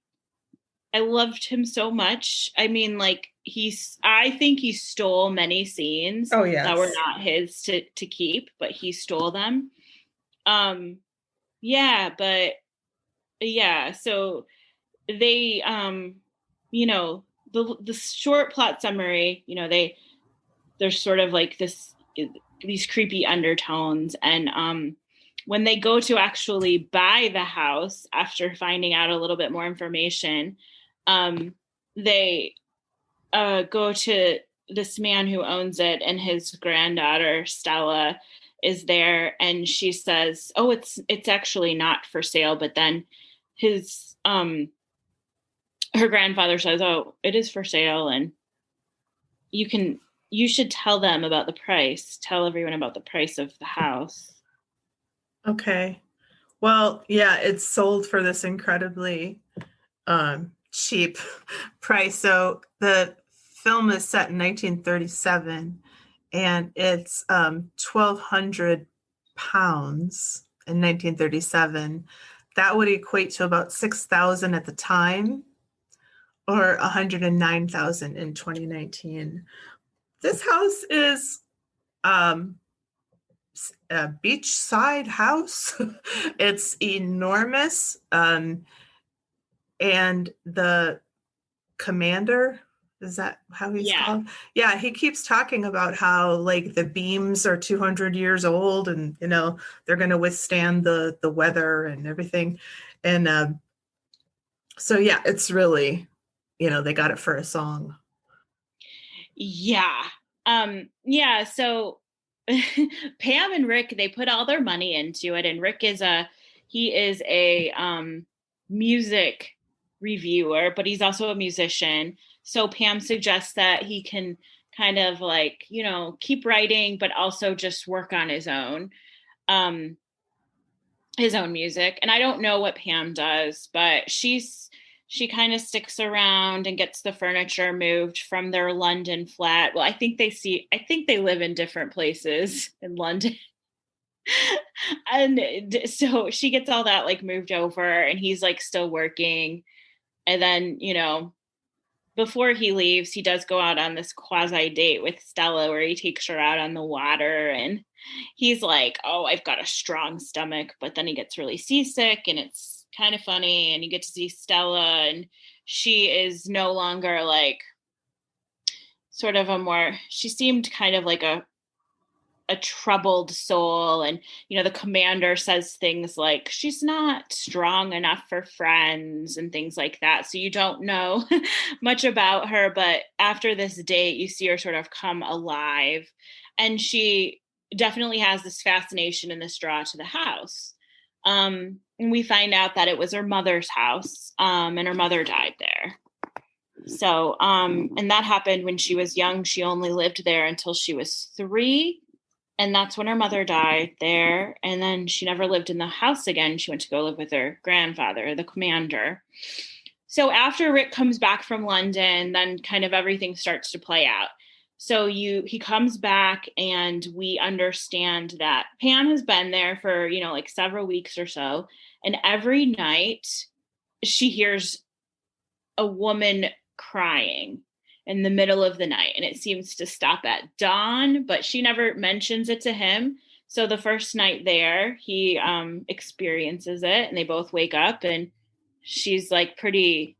I loved him so much. I mean, like I think he stole many scenes that were not his to keep, but he stole them. So they the short plot summary, there's sort of like these creepy undertones. And when they go to actually buy the house after finding out a little bit more information, they go to this man who owns it, and his granddaughter Stella is there, and she says, "Oh, it's actually not for sale." But then his her grandfather says, "Oh, it is for sale, and you should tell them about the price. Tell everyone about the price of the house." Okay. Well, yeah, it's sold for this incredibly cheap price. So the film is set in 1937, and it's 1,200 pounds in 1937. That would equate to about 6,000 at the time, or 109,000 in 2019. This house is a beachside house. It's enormous. And the commander, is that how he's called? Yeah, he keeps talking about how like the beams are 200 years old, and they're going to withstand the weather and everything. And so yeah, it's really, they got it for a song. Yeah. So Pam and Rick, they put all their money into it, and Rick is a music reviewer, but he's also a musician. So Pam suggests that he can kind of like, keep writing, but also just work on his own music. And I don't know what Pam does, but she kind of sticks around and gets the furniture moved from their London flat. Well, I think they live in different places in London. And so she gets all that like moved over, and he's like still working. And then, before he leaves, he does go out on this quasi date with Stella where he takes her out on the water, and he's like, "Oh, I've got a strong stomach," but then he gets really seasick, and it's kind of funny. And you get to see Stella, and she is no longer like sort of she seemed kind of like a troubled soul. And the commander says things like she's not strong enough for friends and things like that, so you don't know much about her. But after this date, you see her sort of come alive, and she definitely has this fascination and this draw to the house. And we find out that it was her mother's house, and her mother died there. So and that happened when she was young. She only lived there until she was 3, and that's when her mother died there. And then she never lived in the house again. She went to go live with her grandfather, the commander. So after Rick comes back from London, then kind of everything starts to play out. So he comes back, and we understand that Pam has been there for, like several weeks or so. And every night she hears a woman crying in the middle of the night, and it seems to stop at dawn, but she never mentions it to him. So the first night there, he experiences it, and they both wake up, and she's like pretty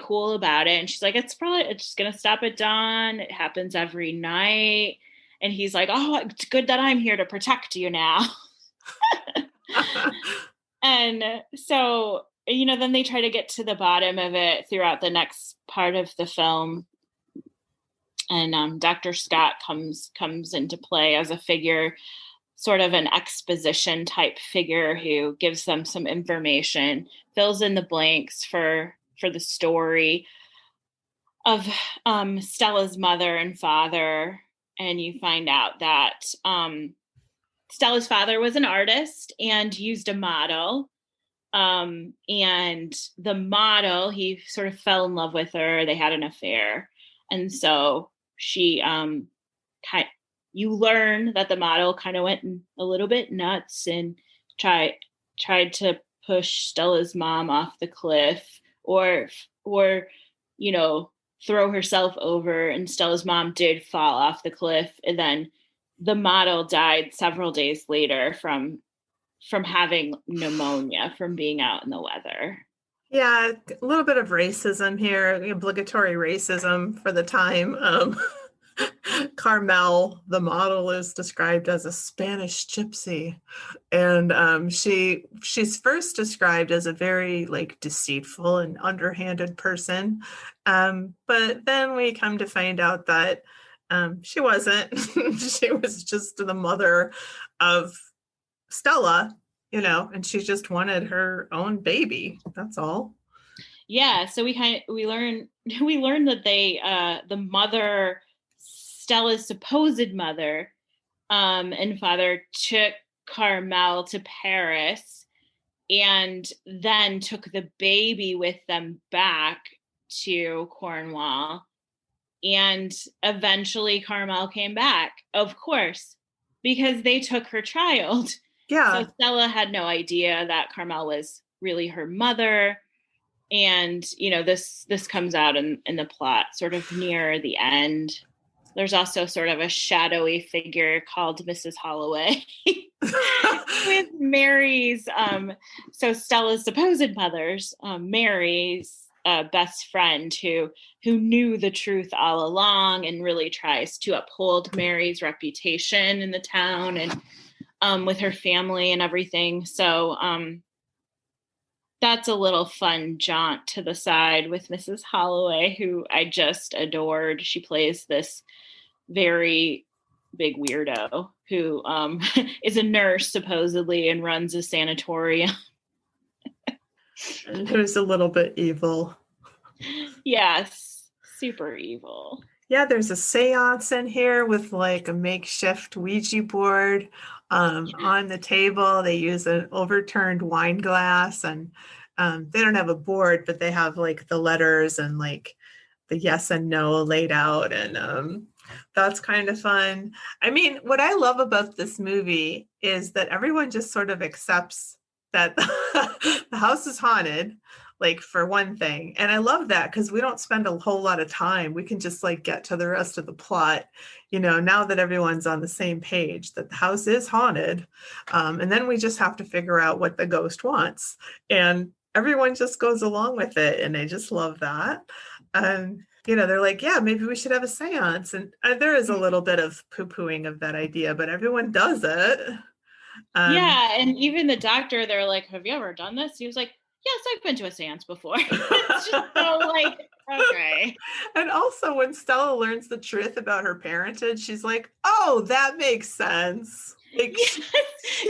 cool about it. And she's like, it's just gonna stop at dawn. It happens every night. And he's like, "Oh, it's good that I'm here to protect you now." And so, then they try to get to the bottom of it throughout the next part of the film. And Dr. Scott comes into play as a figure, sort of an exposition type figure, who gives them some information, fills in the blanks for the story of Stella's mother and father. And you find out that Stella's father was an artist and used a model. And the model, he sort of fell in love with her. They had an affair. And so she, you learn that the model kind of went a little bit nuts and tried to push Stella's mom off the cliff, or throw herself over. And Stella's mom did fall off the cliff. And then the model died several days later from having pneumonia from being out in the weather. Yeah, a little bit of racism here, obligatory racism for the time. Carmel, the model, is described as a Spanish gypsy, and she's first described as a very like deceitful and underhanded person, but then we come to find out that she wasn't. She was just the mother of Stella, and she just wanted her own baby. That's all. Yeah, so we learn we learned that they the mother, Stella's supposed mother, and father took Carmel to Paris and then took the baby with them back to Cornwall. And eventually Carmel came back, of course, because they took her child. So Yeah. Stella had no idea that Carmel was really her mother. And this comes out in the plot sort of near the end. There's also sort of a shadowy figure called Mrs. Holloway with Mary's so Stella's supposed mother's Mary's best friend who knew the truth all along and really tries to uphold Mary's reputation in the town and with her family and everything. So that's a little fun jaunt to the side with Mrs. Holloway, who I just adored. She plays this very big weirdo who is a nurse supposedly and runs a sanatorium. And who's a little bit evil. Yes, super evil. Yeah, there's a seance in here with like a makeshift Ouija board on the table. They use an overturned wine glass, and they don't have a board, but they have like the letters and like the yes and no laid out. And that's kind of fun. I mean, what I love about this movie is that everyone just sort of accepts that the house is haunted, like for one thing. And I love that because we don't spend a whole lot of time. We can just like get to the rest of the plot, now that everyone's on the same page that the house is haunted. And then we just have to figure out what the ghost wants. And everyone just goes along with it. And I just love that. They're like, yeah, maybe we should have a seance. And there is a little bit of poo-pooing of that idea, but everyone does it. Yeah, and even the doctor, they're like, "Have you ever done this?" He was like, "Yes, I've been to a seance before." It's just so like, okay. And also, when Stella learns the truth about her parentage, she's like, "Oh, that makes sense." Like, Yes.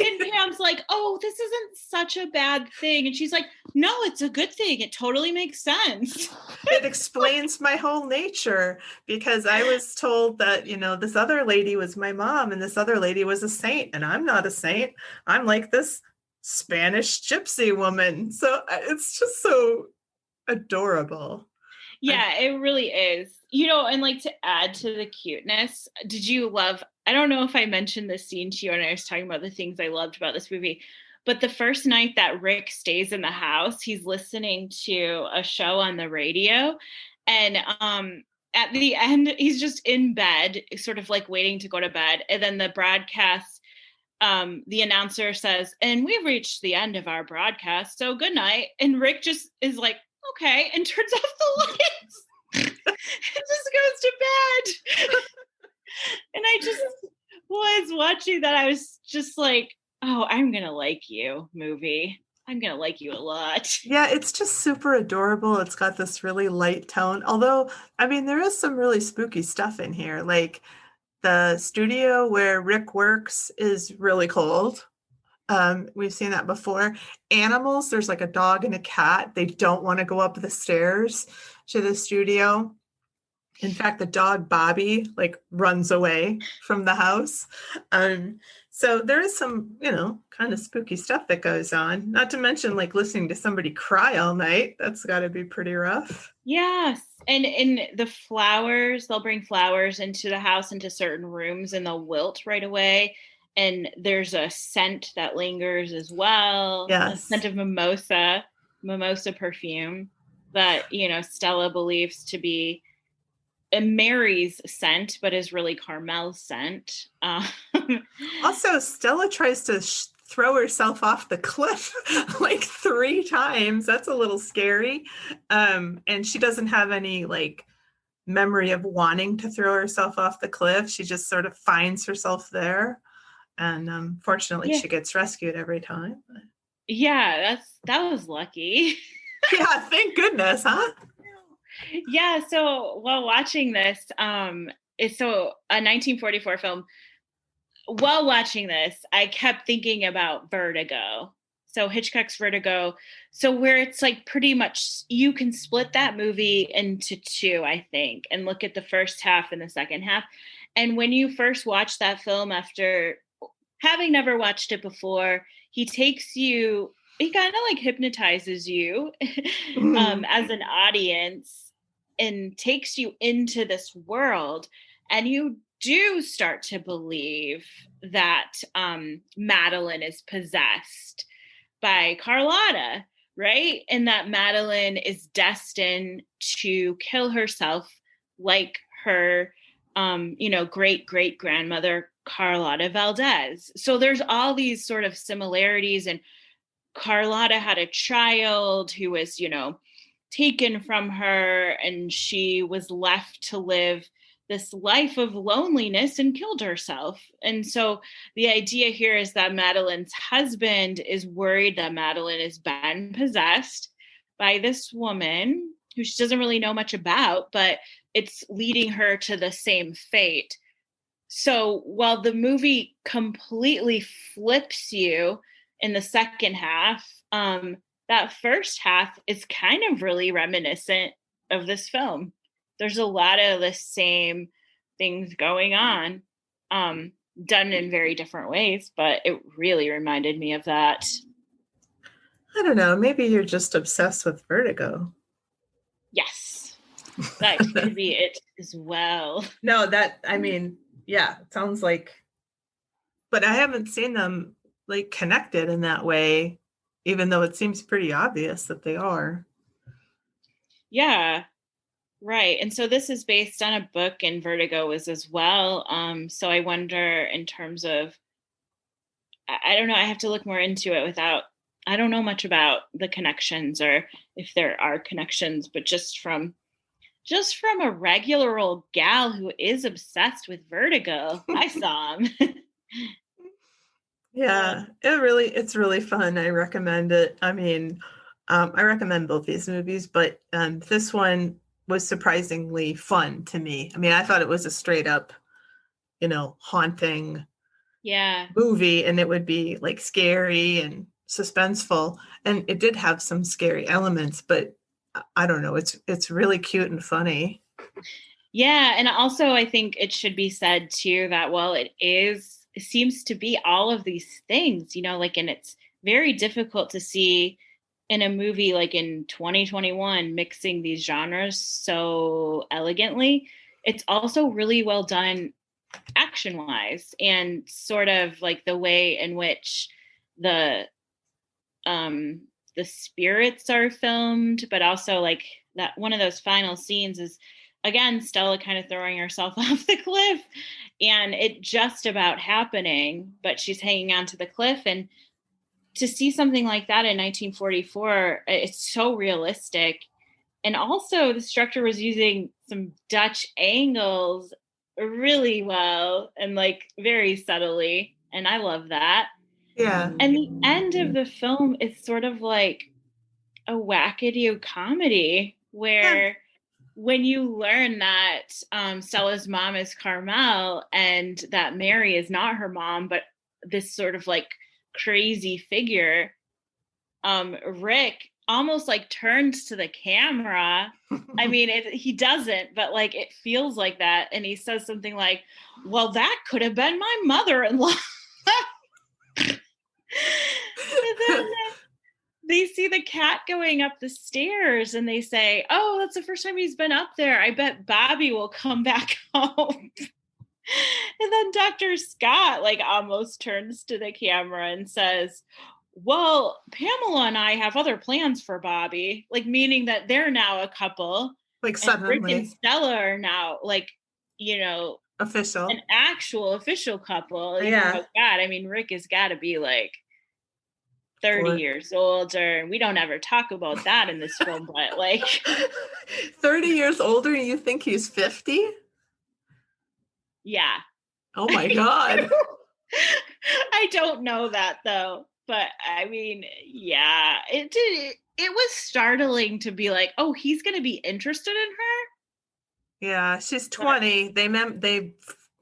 And Pam's like, "Oh, this isn't such a bad thing," and she's like, "No, it's a good thing. It totally makes sense." it explains my whole nature because I was told that, this other lady was my mom and this other lady was a saint, and I'm not a saint. I'm like this Spanish gypsy woman. So it's just so adorable. Yeah, it really is. And like to add to the cuteness, did you love? I don't know if I mentioned this scene to you when I was talking about the things I loved about this movie, but the first night that Rick stays in the house, he's listening to a show on the radio. And at the end, he's just in bed, sort of like waiting to go to bed. And then the broadcast, the announcer says, "And we've reached the end of our broadcast. So good night." And Rick just is like, "Okay," and turns off the lights. It just goes to bed. And I just was watching that. I was just like, "Oh, I'm going to like you, movie. I'm going to like you a lot." Yeah, it's just super adorable. It's got this really light tone. Although, I mean, there is some really spooky stuff in here. Like the studio where Rick works is really cold. We've seen that before. Animals, there's like a dog and a cat. They don't want to go up the stairs to the studio. In fact, the dog Bobby like runs away from the house. So there is some, kind of spooky stuff that goes on. Not to mention like listening to somebody cry all night. That's got to be pretty rough. Yes. And in the flowers, they'll bring flowers into the house, into certain rooms, and they'll wilt right away. And there's a scent that lingers as well, a Yes. scent of mimosa perfume that, Stella believes to be Mary's scent, but is really Carmel's scent. Also, Stella tries to throw herself off the cliff like 3 times. That's a little scary. And she doesn't have any like memory of wanting to throw herself off the cliff. She just sort of finds herself there. And fortunately, Yeah. she gets rescued every time. Yeah, that was lucky. Yeah, thank goodness, huh? Yeah, so while watching this, it's so a 1944 film. While watching this, I kept thinking about Vertigo. So Hitchcock's Vertigo. So where it's like pretty much you can split that movie into two, I think, and look at the first half and the second half. And when you first watch that film after having never watched it before, he kind of like hypnotizes you as an audience and takes you into this world. And you do start to believe that Madeline is possessed by Carlotta, right? And that Madeline is destined to kill herself like her, great great grandmother Carlotta Valdez. So there's all these sort of similarities. And Carlotta had a child who was, taken from her, and she was left to live this life of loneliness and killed herself. And so the idea here is that Madeline's husband is worried that Madeline has been possessed by this woman who she doesn't really know much about, but it's leading her to the same fate. So while the movie completely flips you in the second half, that first half is kind of really reminiscent of this film. There's a lot of the same things going on, done in very different ways, but it really reminded me of that. I don't know. Maybe you're just obsessed with Vertigo. Yes, that could be it as well. No, yeah, it sounds like, but I haven't seen them like connected in that way, even though it seems pretty obvious that they are. Yeah, right. And so this is based on a book, and Vertigo is as well. So I wonder in terms of, I don't know, I have to look more into it I don't know much about the connections or if there are connections, but just from a regular old gal who is obsessed with Vertigo, I saw him. Yeah, it's really fun. I recommend it. I mean, I recommend both these movies, but this one was surprisingly fun to me. I mean, I thought it was a straight up, haunting Yeah. movie, and it would be like scary and suspenseful, and it did have some scary elements, but I don't know, it's really cute and funny. Yeah, and also I think it should be said too that while it seems to be all of these things, and it's very difficult to see in a movie like in 2021 mixing these genres so elegantly. It's also really well done action wise, and sort of like the way in which the um the spirits are filmed, but also like that one of those final scenes is again Stella kind of throwing herself off the cliff, and it just about happening, but she's hanging on to the cliff. And to see something like that in 1944, it's so realistic. And also the director was using some Dutch angles really well and like very subtly, and I love that. Yeah. And the end of the film is sort of like a wackadoo comedy where when you learn that Stella's mom is Carmel and that Mary is not her mom, but this sort of like crazy figure, Rick almost like turns to the camera. I mean, he doesn't, but like it feels like that. And he says something like, well, that could have been my mother-in-law. And then they see the cat going up the stairs and they say, oh, that's the first time he's been up there. I bet Bobby will come back home. And then Dr. Scott like almost turns to the camera and says, well, Pamela and I have other plans for Bobby, like meaning that they're now a couple. Like And Rick and suddenly Stella are now like, official. an actual official couple. Yeah. God, I mean, Rick has got to be like 30 Or- years older. And we don't ever talk about that in this film, but like 30 years older, you think he's 50? yeah. Oh my God. I don't know that though, but I mean, yeah, it was startling to be like, oh, he's going to be interested in her. Yeah, she's But 20.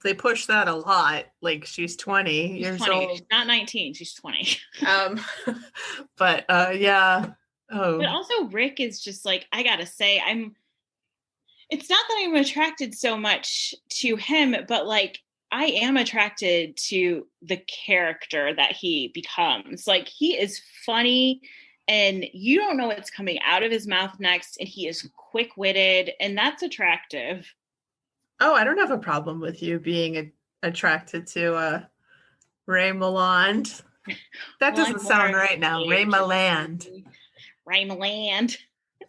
They push that a lot. Like she's 20 she's years 20. old. She's not 19. She's 20. Um, but yeah. But Oh, also Rick is just like, I gotta say, it's not that I'm attracted so much to him, but like I am attracted to the character that he becomes. Like he is funny and you don't know what's coming out of his mouth next, and he is quick-witted, and that's attractive. oh, I don't have a problem with you being attracted to Ray Milland. That Well, I'm doesn't sound more right now. Ray Milland. Ray Milland.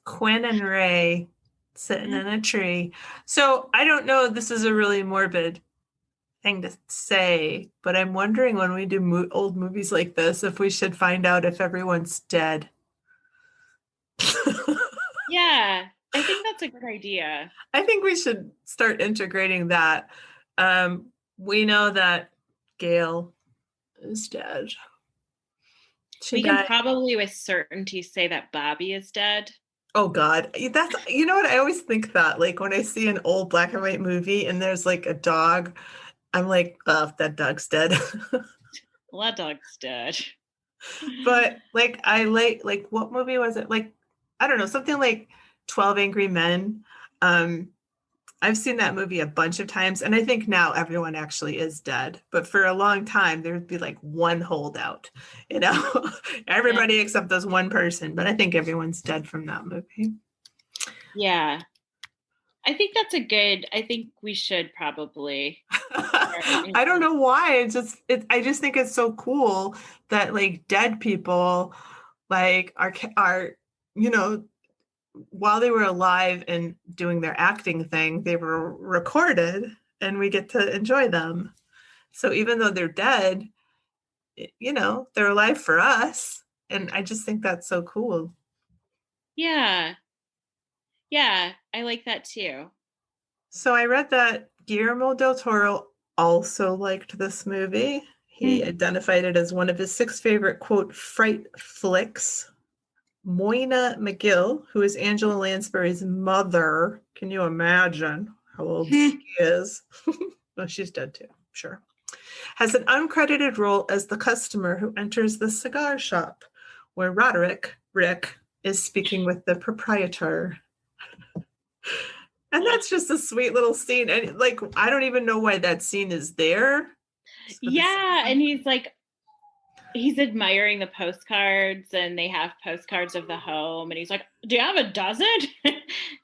Quinn and Ray sitting in a tree. So I don't know. This is a really morbid thing to say, but I'm wondering when we do old movies like this, if we should find out if everyone's dead. Yeah, I think that's a good idea. I think we should start integrating that. We know that Gail is dead. She We can died. probably with certainty say that Bobby is dead. Oh God, that's, you know what? I always think that, like when I see an old black and white movie and there's like a dog, I'm like, oh, that dog's dead. Well, that dog's dead. But like like what movie was it? Like, I don't know, something like 12 Angry Men. Um, I've seen that movie a bunch of times, and I think now everyone actually is dead. But for a long time, there would be like one holdout, you know, everybody except this one person. But I think everyone's dead from that movie. Yeah. I think we should probably. I don't know why. I just think it's so cool that like dead people like are, you know, while they were alive and doing their acting thing, they were recorded and we get to enjoy them. So even though they're dead, you know, they're alive for us. And I just think that's so cool. Yeah. Yeah, I like that too. So I read that Guillermo del Toro also liked this movie. He identified it as one of his 6 favorite, quote, fright flicks. Moyna McGill, who is Angela Lansbury's mother, can you imagine how old she is? Well, she's dead too, sure. Has an uncredited role as the customer who enters the cigar shop, where Rick, is speaking with the proprietor. And that's just a sweet little scene. And like, I don't even know why that scene is there. Yeah, and he's admiring the postcards, and they have postcards of the home, and he's like, do you have a dozen?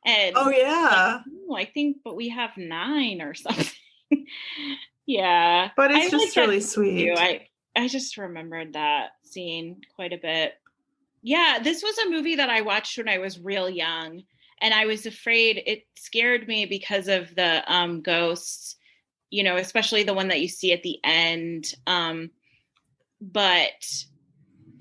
And oh yeah, like, oh, I think, but we have 9 or something. Yeah, but it's I just like really that sweet. too. I just remembered that scene quite a bit. Yeah, this was a movie that I watched when I was real young, and I was afraid. It scared me because of the ghosts, you know, especially the one that you see at the end. But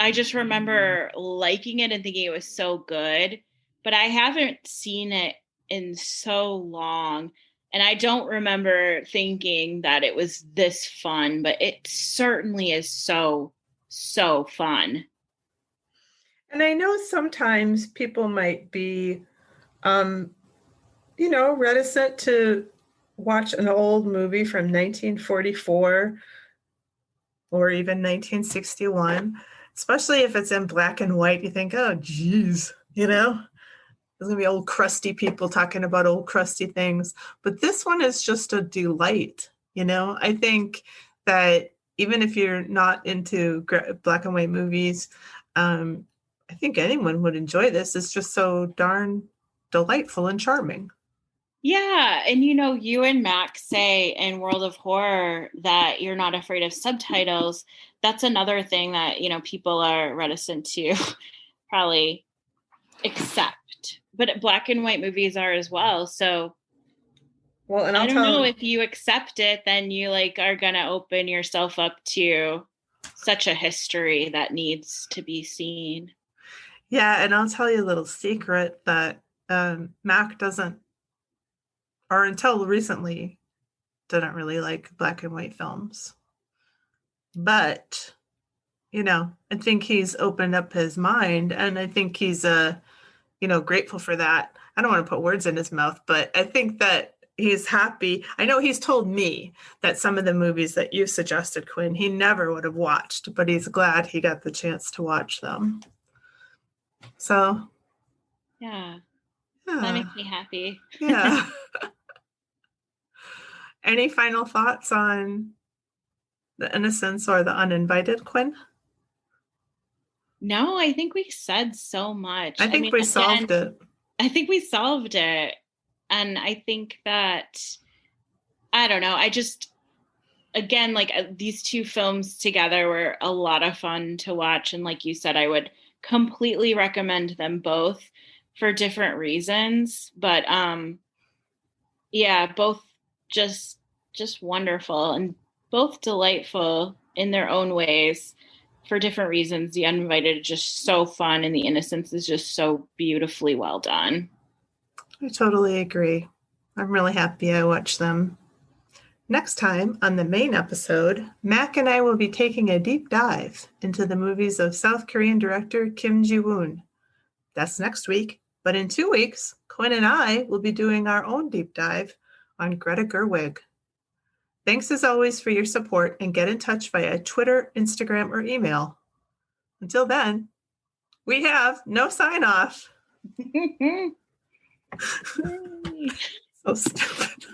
I just remember liking it and thinking it was so good, but I haven't seen it in so long. And I don't remember thinking that it was this fun, but it certainly is so, so fun. And I know sometimes people might be, you know, reticent to watch an old movie from 1944 or even 1961, especially if it's in black and white. You think, oh, geez, you know, there's going to be old crusty people talking about old crusty things. But this one is just a delight, you know. I think that even if you're not into black and white movies, I think anyone would enjoy this. It's just so darn delightful and charming. Yeah. And you know, you and Max say in World of Horror that you're not afraid of subtitles. That's another thing that, you know, people are reticent to probably accept. But black and white movies are as well. So Well, and I I'll don't know tell if you accept it, then you like are gonna open yourself up to such a history that needs to be seen. Yeah, and I'll tell you a little secret that Mac doesn't, or until recently, didn't really like black and white films. But, I think he's opened up his mind, and I think he's grateful for that. I don't want to put words in his mouth, but I think that he's happy. I know he's told me that some of the movies that you suggested, Quinn, he never would have watched, but he's glad he got the chance to watch them. So, Yeah, yeah. that makes me happy. Yeah. Any final thoughts on The Innocents or The Uninvited, Quinn? No, I think we said so much. I think we solved it. I think we solved it. And I think that, I don't know, again, like these two films together were a lot of fun to watch. And like you said, I would completely recommend them both for different reasons. But yeah, both just wonderful and both delightful in their own ways for different reasons. The Uninvited is just so fun, and The Innocents is just so beautifully well done. I totally agree. I'm really happy I watched them. Next time on the main episode, Mac and I will be taking a deep dive into the movies of South Korean director Kim Jee Woon. That's next week, but in 2 weeks, Quinn and I will be doing our own deep dive on Greta Gerwig. Thanks as always for your support, and get in touch via Twitter, Instagram, or email. Until then, we have no sign off. So stupid.